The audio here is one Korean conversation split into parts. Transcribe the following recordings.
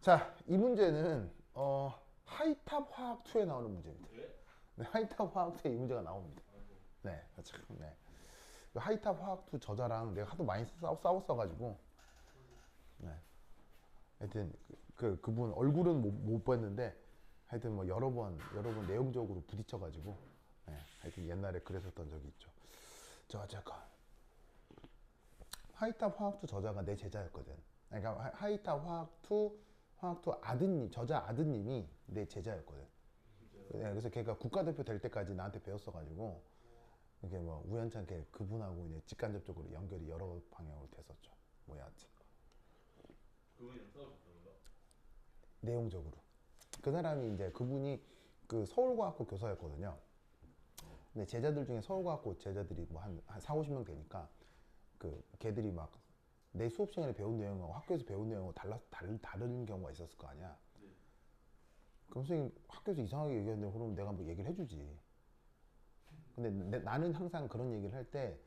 자, 이 문제는 하이탑 화학 2에 나오는 문제입니다. 네, 하이탑 화학 2에 이 문제가 나옵니다. 네, 참, 네. 그 하이탑 화학 2 저자랑 내가 하도 많이 싸웠어가지고, 네. 하여튼 그분 얼굴은 못 봤는데, 하여튼 뭐 여러 번 내용적으로 부딪혀가지고, 네. 하여튼 옛날에 그랬었던 적이 있죠. 저 잠깐 하이탑 화학 2 저자가 내 제자였거든. 그러니까 하이탑 화학 2 아드님, 저자 아드님이 내 제자였거든. 네, 그래서 걔가 국가대표 될 때까지 나한테 배웠어가지고 이게 뭐 우연찮게 그분하고 이제 직간접적으로 연결이 여러 방향으로 됐었죠. 뭐 여하튼 그분이랑 싸우셨다고요? 내용적으로 그 사람이 이제 그분이 그 서울과학고 교사였거든요. 근데 제자들 중에 서울과학고 제자들이 뭐 한 4, 50명 되니까 그 걔들이 막 내 수업 시간에 배운 내용하고 학교에서 배운 내용하고 다른 경우가 있었을 거 아니야. 네. 그럼 선생님 학교에서 이상하게 얘기했는데 그럼 내가 뭐 얘기를 해주지. 근데 나는 항상 그런 얘기를 할 때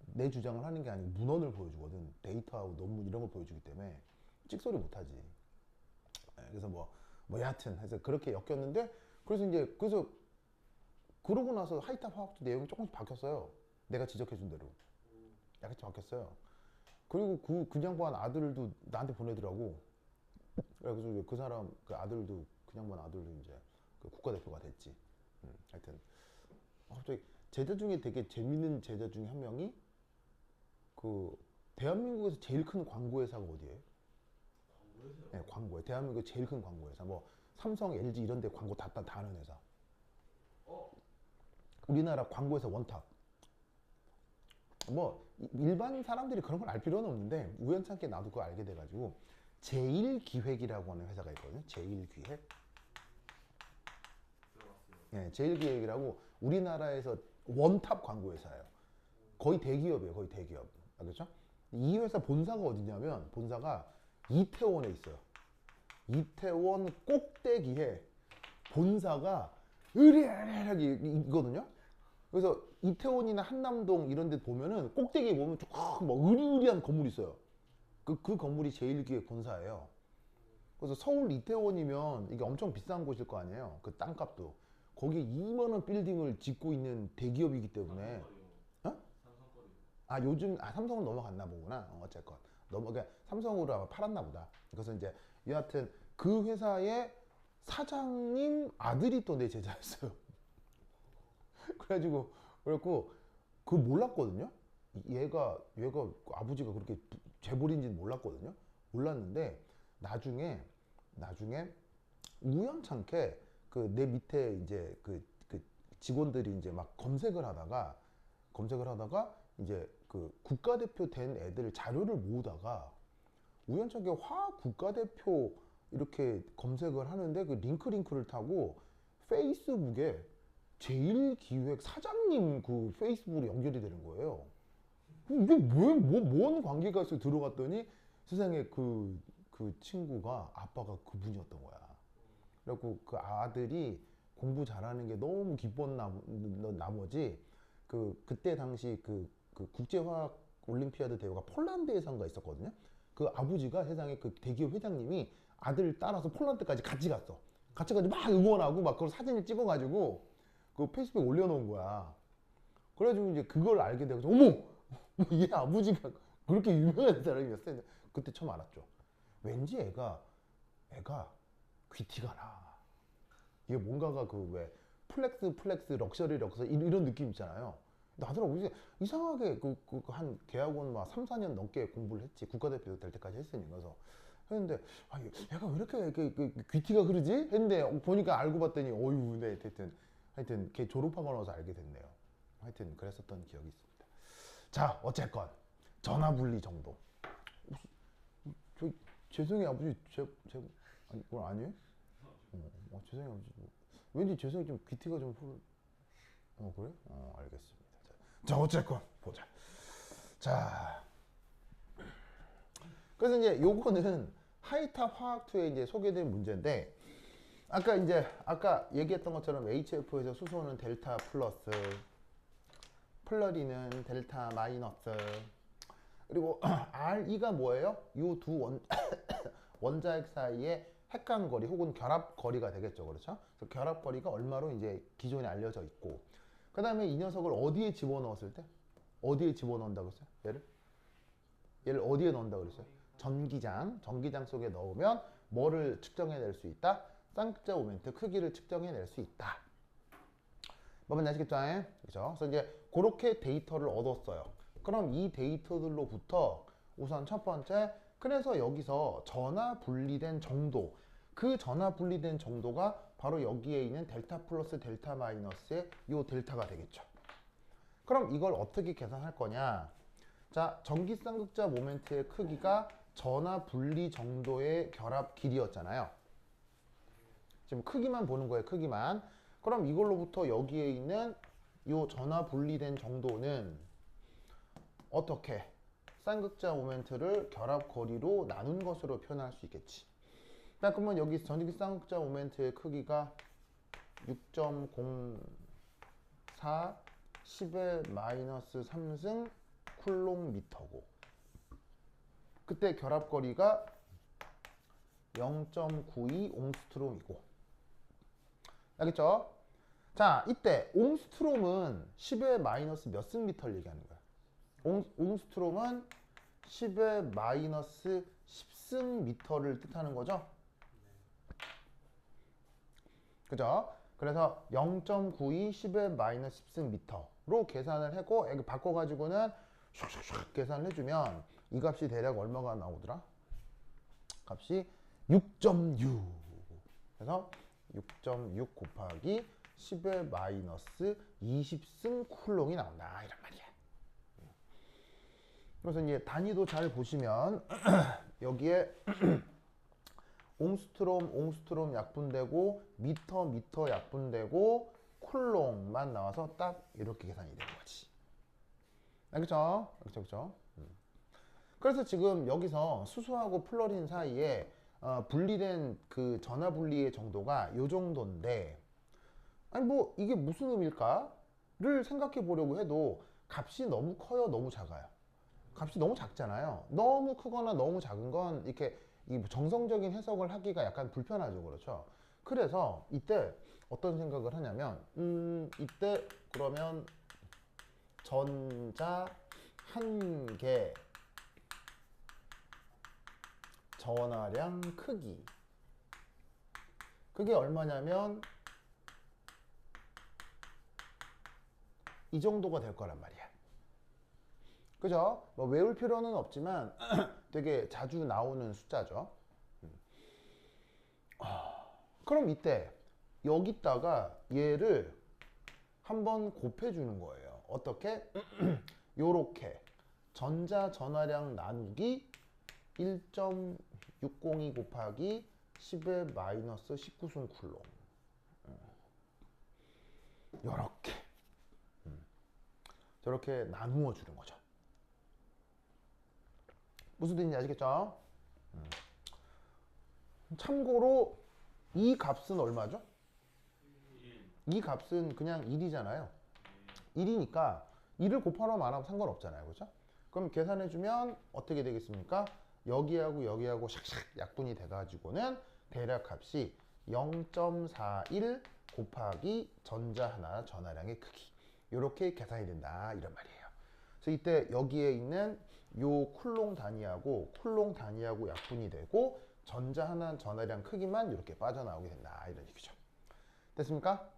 내 주장을 하는 게 아니고 문헌을 보여주거든. 데이터하고 논문 이런 걸 보여주기 때문에 찍소리 못하지. 그래서 뭐 여하튼 해서 그렇게 엮였는데 그래서 그러고 나서 하이탑 화학도 내용이 조금씩 바뀌었어요. 내가 지적해준 대로 약간 바뀌었어요. 그리고 그 양반 아들도 나한테 보내더라고. 그래서 그 사람 그 아들도 그 양반 아들도 이제 그 국가대표가 됐지. 하여튼 갑자기 제자 중에 되게 재밌는 제자 중에 한 명이 그 대한민국에서 제일 큰 광고 회사가 어디예요? 광고회사요? 네, 광고에 대한민국 제일 큰 광고 회사 뭐 삼성, LG 이런 데 광고 다 하는 회사. 어? 우리나라 광고 회사 원탑. 뭐 일반 사람들이 그런 걸 알 필요는 없는데 우연찮게 나도 그걸 알게 돼가지고 제일기획이라고 하는 회사가 있거든요. 제일기획. 들어봤어요. 네, 제일기획이라고 우리나라에서 원탑 광고 회사예요. 거의 대기업이에요. 거의 대기업. 알겠죠? 이 회사 본사가 어디냐면 본사가 이태원에 있어요. 이태원 꼭대기에 본사가 으리으리하게 있거든요. 그래서 이태원이나 한남동 이런 데 보면은 꼭대기에 보면 쭉뭐 으리으리한 건물이 있어요. 그 건물이 제일기획 본사예요. 그래서 서울 이태원이면 이게 엄청 비싼 곳일 거 아니에요. 그 땅값도. 거기에 2만 원 빌딩을 짓고 있는 대기업이기 때문에. 삼성거리요. 어? 삼성거리. 요즘 삼성은 넘어갔나 보구나. 어쨌건 그러니까 삼성으로 아마 팔았나 보다. 그래서 이제 여하튼 그 회사의 사장님 아들이 또 내 제자였어요. 그래갖고 그 몰랐거든요. 얘가 아버지가 그렇게 재벌인지는 몰랐거든요. 몰랐는데 나중에 우연찮게 그 내 밑에 이제 그 직원들이 이제 막 검색을 하다가 이제 그 국가대표 된 애들 자료를 모으다가 우연찮게 화학 국가대표 이렇게 검색을 하는데 그 링크를 타고 페이스북에 제일기획 사장님 그 페이스북으로 연결이 되는 거예요. 이게 뭔 관계가 있어 들어갔더니 세상에 그 친구가 아빠가 그분이었던 거야. 그래갖고 그 아들이 공부 잘하는 게 너무 기뻤 나머지 그때 당시 그 국제화학 올림피아드 대회가 폴란드에선가 있었거든요. 그 아버지가 세상에 그 대기업 회장님이 아들 따라서 폴란드까지 같이 갔어. 같이 가지고 막 응원하고 막 그걸 사진을 찍어가지고 그 페이스북에 올려놓은 거야. 그래가지고 이제 그걸 알게 돼서 어머! 얘 아버지가 그렇게 유명한 사람이었어. 그때 처음 알았죠. 왠지 애가 귀티가 나. 이게 뭔가가 그 왜 플렉스 럭셔리 이런 느낌 있잖아요. 나더라고. 이상하게 한 계약원 막 3, 4년 넘게 공부를 했지. 국가대표 될 때까지 했으니. 그래서 했는데 얘가 왜 이렇게 귀티가 그러지? 했는데 보니까 알고 봤더니 어휴, 네, 하여튼 걔 졸업하고 나서 알게 됐네요. 하여튼 그랬었던 기억이 있습니다. 자, 어쨌건 전화분리 정도. 죄송해요 아버지. 아니, 그건 아니에요? 죄송해요 아버지. 왠지 죄송해 좀 귀티가 좀 그래? 알겠습니다. 자, 어쨌건 보자. 자, 그래서 이제 요거는 하이탑 화학2에 이제 소개된 문제인데 아까 얘기했던 것처럼 HF에서 수소는 델타 플러스, 플러리는 델타 마이너스, 그리고 RE가 뭐예요? 이 두 원자핵 사이의 핵간거리 혹은 결합거리가 되겠죠. 그렇죠? 그래서 결합거리가 얼마로 이제 기존에 알려져 있고, 그 다음에 이 녀석을 어디에 집어넣었을 때? 어디에 집어넣는다고 했어요? 얘를 어디에 넣는다고 그랬어요? 전기장 속에 넣으면 뭐를 측정해낼 수 있다? 쌍극자 모멘트 크기를 측정해낼 수 있다. 뭔지 아시겠죠? 그렇죠? 그래서 이제 그렇게 데이터를 얻었어요. 그럼 이 데이터들로부터 우선 첫 번째, 그래서 여기서 전하 분리된 정도, 그 전하 분리된 정도가 바로 여기에 있는 델타 플러스 델타 마이너스의 요 델타가 되겠죠. 그럼 이걸 어떻게 계산할 거냐? 자, 전기쌍극자 모멘트의 크기가 전하 분리 정도의 결합 길이였잖아요. 지금 크기만 보는 거예요, 크기만. 그럼 이걸로부터 여기에 있는 요 전하 분리된 정도는 어떻게? 쌍극자 모멘트를 결합 거리로 나눈 것으로 표현할 수 있겠지. 자, 그러면 여기 전기 쌍극자 모멘트의 크기가 6.04 10의 마이너스 3승 쿨롱미터고, 그때 결합 거리가 0.92 옹스트롬이고, 알겠죠? 자, 이때 옹스트롬은 10의 마이너스 몇 승미터를 얘기하는 거야? 옹스트롬은 10의 마이너스 10승미터를 뜻하는 거죠? 그죠? 그래서 0.92 10의 마이너스 10승미터로 계산을 하고 이거 바꿔가지고는 슉슉슉 계산을 해주면 이 값이 대략 얼마가 나오더라? 값이 6.6. 그래서 6.6 곱하기 10의 마이너스 20승 쿨롱이 나온다 이란 말이야. 그래서 이제 단위도 잘 보시면 여기에 옹스트롬 약분되고 미터 약분되고 쿨롱만 나와서 딱 이렇게 계산이 되는 거지. 알겠죠? 그렇죠. 그래서 지금 여기서 수소하고 플러린 사이에 분리된 그 전하 분리의 정도가 요 정도인데, 아니 뭐 이게 무슨 의미일까를 생각해 보려고 해도 값이 너무 커요, 너무 작아요? 값이 너무 작잖아요. 너무 크거나 너무 작은 건 이렇게 이 정성적인 해석을 하기가 약간 불편하죠, 그렇죠? 그래서 이때 어떤 생각을 하냐면, 이때 그러면 전자 한 개 전하량 크기, 그게 얼마냐면 이 정도가 될 거란 말이야. 그죠? 뭐 외울 필요는 없지만 되게 자주 나오는 숫자죠. 그럼 이때 여기다가 얘를 한번 곱해주는 거예요. 어떻게? 요렇게 전자 전하량 나누기 1.602 곱하기 10의 마이너스 19승 쿨롱, 요렇게 저렇게 나누어 주는 거죠. 무슨 뜻인지 아시겠죠? 참고로 이 값은 얼마죠? 이 값은 그냥 1이잖아요. 1이니까 1을 곱하면 안 하면 상관없잖아요. 그렇죠? 그럼 계산해주면 어떻게 되겠습니까? 여기하고 여기하고 샥샥 약분이 돼가지고는 대략 값이 0.41 곱하기 전자 하나 전하량의 크기, 이렇게 계산이 된다 이런 말이에요. 그래서 이때 여기에 있는 요 쿨롱 단위하고 약분이 되고 전자 하나 전하량 크기만 이렇게 빠져나오게 된다 이런 얘기죠. 됐습니까?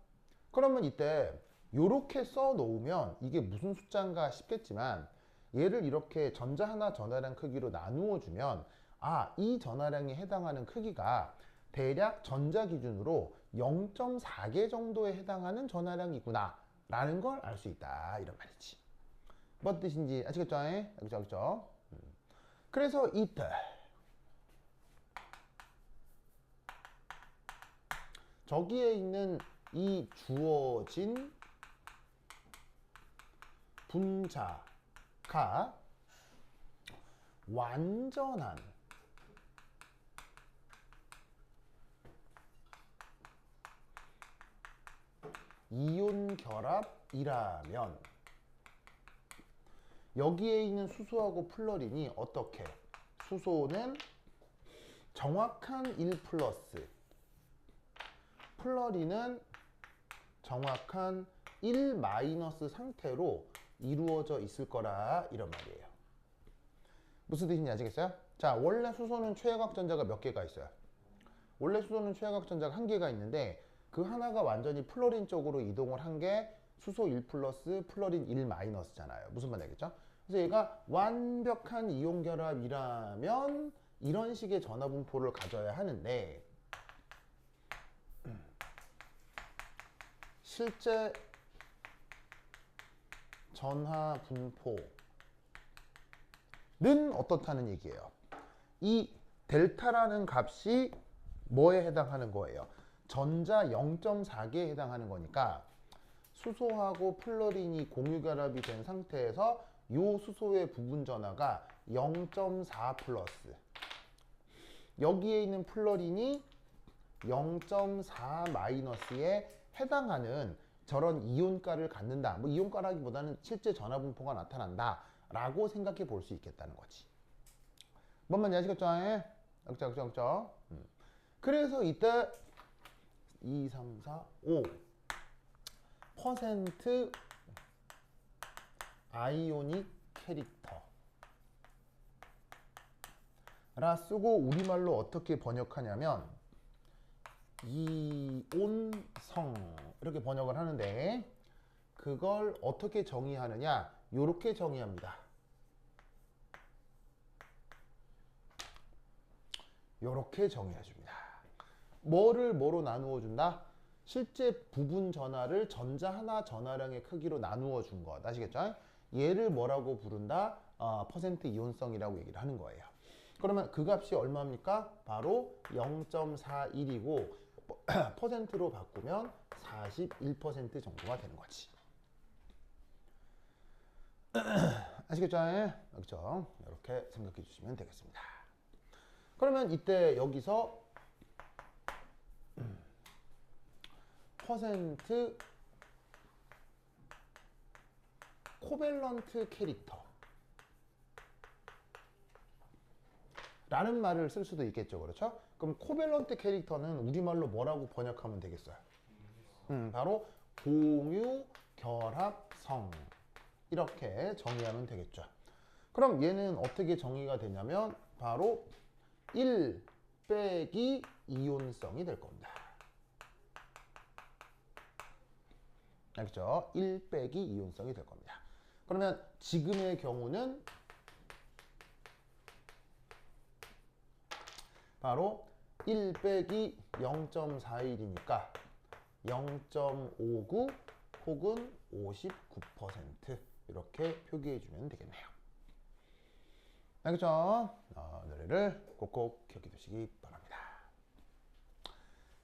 그러면 이때 이렇게 써 놓으면 이게 무슨 숫자인가 싶겠지만, 얘를 이렇게 전자 하나 전하량 크기로 나누어 주면 이 전하량에 해당하는 크기가 대략 전자 기준으로 0.4개 정도에 해당하는 전하량이구나 라는 걸 알 수 있다 이런 말이지. 뭔 뜻인지 아시겠죠? 알겠죠? 그래서 이때 저기에 있는 이 주어진 분자가 완전한 이온 결합이라면 여기에 있는 수소하고 플러린이 어떻게? 수소는 정확한 1 플러스, 플러린은 정확한 1 마이너스 상태로 이루어져 있을 거라 이런 말이에요. 무슨 뜻인지 아시겠어요? 자, 원래 수소는 최외곽 전자가 몇 개가 있어요? 원래 수소는 최외곽 전자가 한 개가 있는데 그 하나가 완전히 플러린 쪽으로 이동을 한 게 수소 1 플러스 플러린 1 마이너스잖아요. 무슨 말인지 알겠죠? 그래서 얘가 완벽한 이온 결합이라면 이런 식의 전하 분포를 가져야 하는데 실제 전하 분포는 어떻다는 얘기예요. 이 델타라는 값이 뭐에 해당하는 거예요? 전자 0.4개에 해당하는 거니까 수소하고 플러린이 공유 결합이 된 상태에서 요 수소의 부분 전하가 0.4 플러스, 여기에 있는 플러린이 0.4 마이너스에 해당하는 저런 이온가를 갖는다. 뭐 이온가라기보다는 실제 전하 분포가 나타난다 라고 생각해 볼 수 있겠다는 거지. 뭔 말인지 아시겠죠? 그렇죠. 그래서 이때 2, 3, 4, 5 퍼센트 아이오닉 캐릭터 라 쓰고 우리말로 어떻게 번역하냐면 이온성 이렇게 번역을 하는데 그걸 어떻게 정의하느냐, 요렇게 정의합니다. 요렇게 정의해줍니다. 뭐를 뭐로 나누어 준다? 실제 부분 전하를 전자 하나 전하량의 크기로 나누어 준 것. 아시겠죠? 얘를 뭐라고 부른다? 퍼센트 이온성이라고 얘기를 하는 거예요. 그러면 그 값이 얼마입니까? 바로 0.41이고 퍼센트로 바꾸면 41% 정도가 되는 거지. 아시겠죠? 그렇죠? 이렇게 생각해 주시면 되겠습니다. 그러면 이때 여기서 퍼센트 코밸런트 캐릭터 라는 말을 쓸 수도 있겠죠. 그렇죠? 그럼 코밸런트 캐릭터는 우리말로 뭐라고 번역하면 되겠어요? 바로 공유 결합성 이렇게 정의하면 되겠죠. 그럼 얘는 어떻게 정의가 되냐면 바로 1 빼기 이온성이 될 겁니다. 알겠죠? 1 빼기 이온성이 될 겁니다. 그러면 지금의 경우는 바로 1 빼기 0.41이니까 0.59 혹은 59% 이렇게 표기해 주면 되겠네요. 알겠죠? 노래를 꼭꼭 기억해 두시기 바랍니다.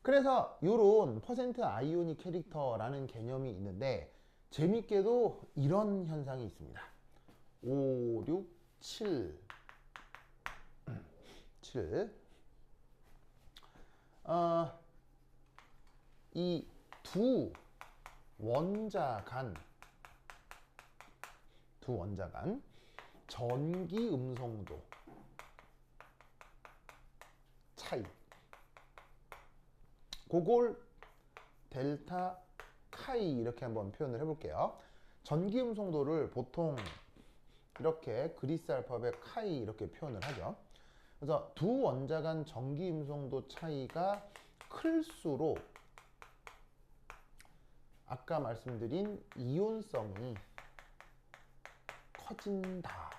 그래서 이런 퍼센트 아이오닉 캐릭터라는 개념이 있는데 재밌게도 이런 현상이 있습니다. 5, 6, 7 이 두 원자 간 전기 음성도 차이, 그걸 델타 카이 이렇게 한번 표현을 해볼게요. 전기 음성도를 보통 이렇게 그리스 알파벳 카이 이렇게 표현을 하죠. 그래서 두 원자 간 전기 음성도 차이가 클수록 아까 말씀드린 이온성이 커진다.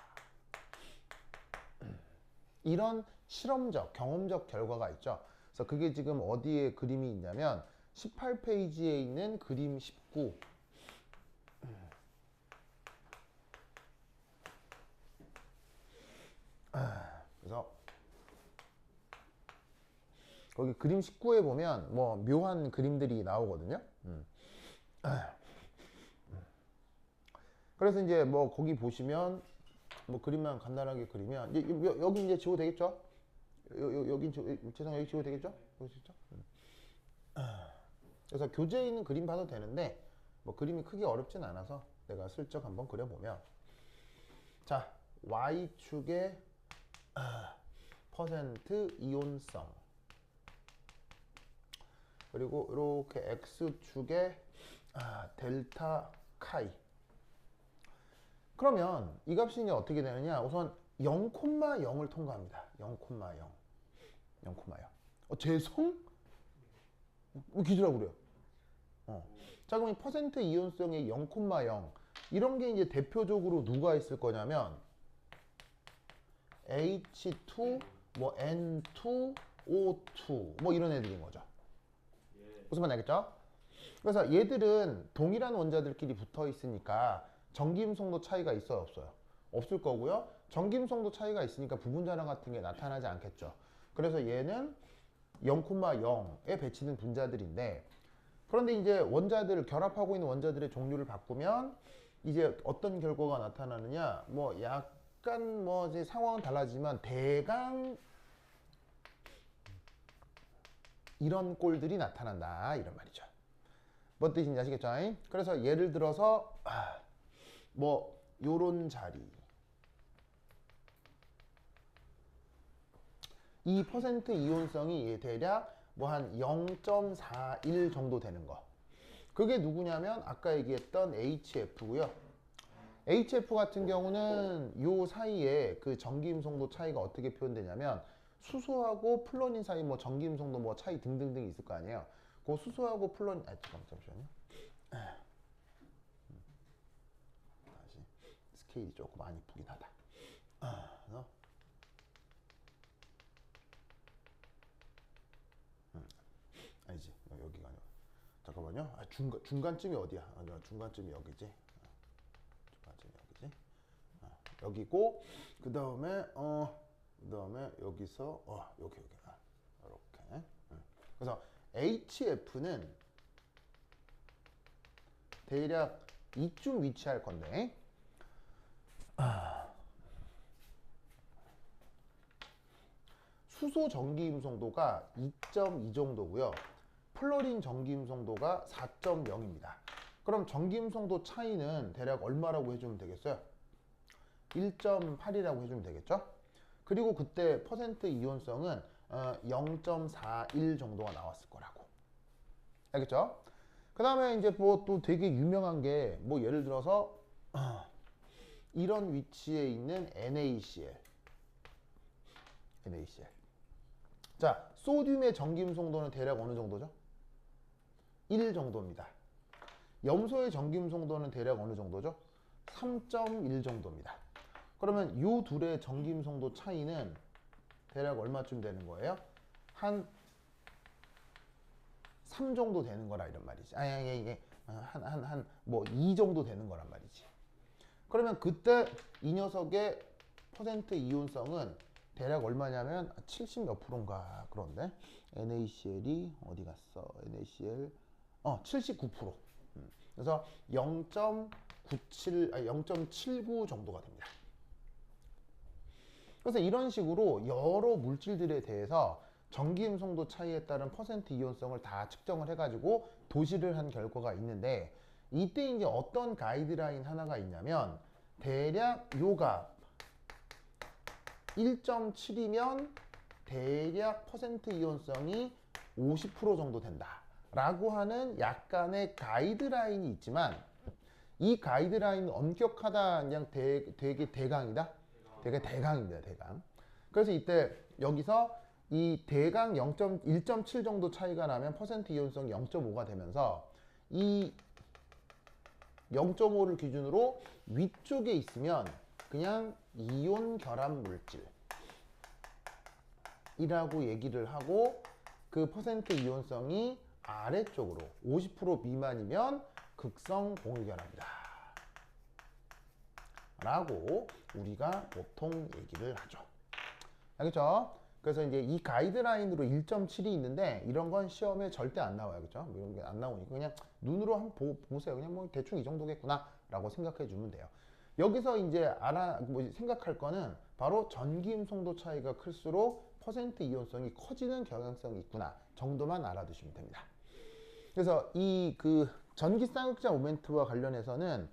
이런 실험적, 경험적 결과가 있죠. 그래서 그게 지금 어디에 그림이 있냐면 18페이지에 있는 그림 19. 그래서 거기 그림 19에 보면 뭐 묘한 그림들이 나오거든요. 그래서 이제 뭐 거기 보시면 뭐 그림만 간단하게 그리면 이제 여기 이제 지워도 되겠죠? 여기 죄송해요, 여기 지워도 되겠죠? 보시죠. 그래서 교재에 있는 그림 봐도 되는데 뭐 그림이 크게 어렵진 않아서 내가 슬쩍 한번 그려보면 자, Y축의 퍼센트 이온성, 그리고 이렇게 X축의 델타 카이. 그러면 이 값이 이제 어떻게 되느냐? 우선 0,0을 통과합니다. 0,0. 0,0. 죄송? 왜 기주라고 그래요? 자, 그럼 이 퍼센트 이온성의 0,0 이런 게 이제 대표적으로 누가 있을 거냐면 H2, 뭐 N2, O2 뭐 이런 애들인 거죠. 무슨 말인지 알겠죠? 그래서 얘들은 동일한 원자들끼리 붙어 있으니까 전기음성도 차이가 있어요, 없어요? 없을 거고요. 전기음성도 차이가 있으니까 부분자량 같은 게 나타나지 않겠죠. 그래서 얘는 0,0에 배치된 분자들인데, 그런데 이제 원자들을 결합하고 있는 원자들의 종류를 바꾸면 이제 어떤 결과가 나타나느냐? 뭐 약간 뭐 이제 상황은 달라지만 대강 이런 꼴들이 나타난다 이런 말이죠. 뭔 뜻인지 아시겠죠? 그래서 예를 들어서 뭐 요런 자리, 이 퍼센트 이온성이 대략 뭐 한 0.41 정도 되는 거. 그게 누구냐면 아까 얘기했던 HF고요. HF 같은 경우는 요 사이에 그 전기음성도 차이가 어떻게 표현되냐면 수소하고 플로린 사이 뭐 전기음성도 뭐 차이 등등등 있을 거 아니에요. 그 수소하고 플로린 잠시만요. 다시 스케일이 조금 안 이쁘긴 하다. 아니지 여기가 아니야. 잠깐만요. 중간쯤이 어디야? 중간쯤이 여기지. 중간쯤이 여기지. 여기고 그 다음에 여기서 여기 이렇게. 그래서 HF는 대략 이쯤 위치할 건데 수소 전기음성도가 2.2 정도고요. 플로린 전기음성도가 4.0입니다. 그럼 전기음성도 차이는 대략 얼마라고 해주면 되겠어요? 1.8이라고 해주면 되겠죠? 그리고 그때 퍼센트 이온성은 0.41 정도가 나왔을 거라고. 알겠죠? 그 다음에 이제 뭐 또 되게 유명한 게 뭐 예를 들어서 이런 위치에 있는 NaCl. 자, 소듐의 전기음성도는 대략 어느 정도죠? 1 정도입니다. 염소의 전기음성도는 대략 어느 정도죠? 3.1 정도입니다. 그러면 이 둘의 전기음성도 차이는 대략 얼마쯤 되는 거예요? 한 3 정도 되는 거라 이런 말이지. 이게 뭐 2 정도 되는 거란 말이지. 그러면 그때 이 녀석의 퍼센트 이온성은 대략 얼마냐면 70 몇 프로인가 그런데 NaCl이 어디 갔어? NaCl 79%. 그래서 0.79 정도가 됩니다. 그래서 이런 식으로 여러 물질들에 대해서 전기음성도 차이에 따른 퍼센트 이온성을 다 측정을 해가지고 도시를 한 결과가 있는데, 이때 이제 어떤 가이드라인 하나가 있냐면 대략 요가 1.7이면 대략 퍼센트 이온성이 50% 정도 된다 라고 하는 약간의 가이드라인이 있지만, 이 가이드라인은 엄격하다 그냥 되게 대강이다? 되게 대강입니다. 대강. 그래서 이때 여기서 이 대강 1.7 정도 차이가 나면 퍼센트 이온성이 0.5가 되면서 이 0.5를 기준으로 위쪽에 있으면 그냥 이온 결합 물질이라고 얘기를 하고, 그 퍼센트 이온성이 아래쪽으로 50% 미만이면 극성 봉유결합이다 라고 우리가 보통 얘기를 하죠. 알겠죠? 그래서 이제 이 가이드라인으로 1.7이 있는데 이런 건 시험에 절대 안 나와요. 그죠? 뭐 이런 게 안 나오니까 그냥 눈으로 한번 보세요. 그냥 뭐 대충 이 정도겠구나 라고 생각해 주면 돼요. 여기서 이제 생각할 거는 바로 전기음성도 차이가 클수록 퍼센트 이온성이 커지는 경향성이 있구나 정도만 알아두시면 됩니다. 그래서 이 그 전기 쌍극자 모멘트와 관련해서는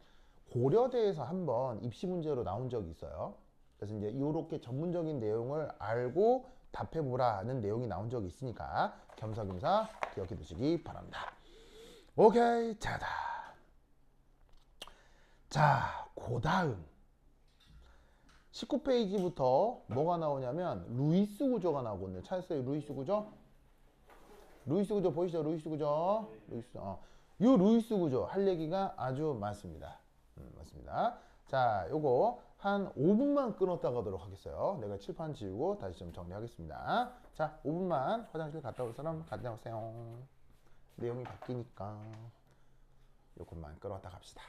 고려대에서 한번 입시 문제로 나온 적이 있어요. 그래서 이제 이렇게 전문적인 내용을 알고 답해보라는 내용이 나온 적이 있으니까 겸사겸사 기억해 두시기 바랍니다. 오케이, 자다. 자, 그 다음 19페이지부터 뭐가 나오냐면 루이스 구조가 나오거든요. 찾았어요? 루이스 구조? 루이스 구조 보이시죠? 루이스 구조. 루이스, 요 루이스 구조 할 얘기가 아주 많습니다. 맞습니다. 자, 요거 한 5분만 끊었다 가도록 하겠어요. 내가 칠판 지우고 다시 좀 정리하겠습니다. 자, 5분만 화장실 갔다 올 사람 갔다 오세요. 내용이 바뀌니까 요것만 끌어왔다 갑시다.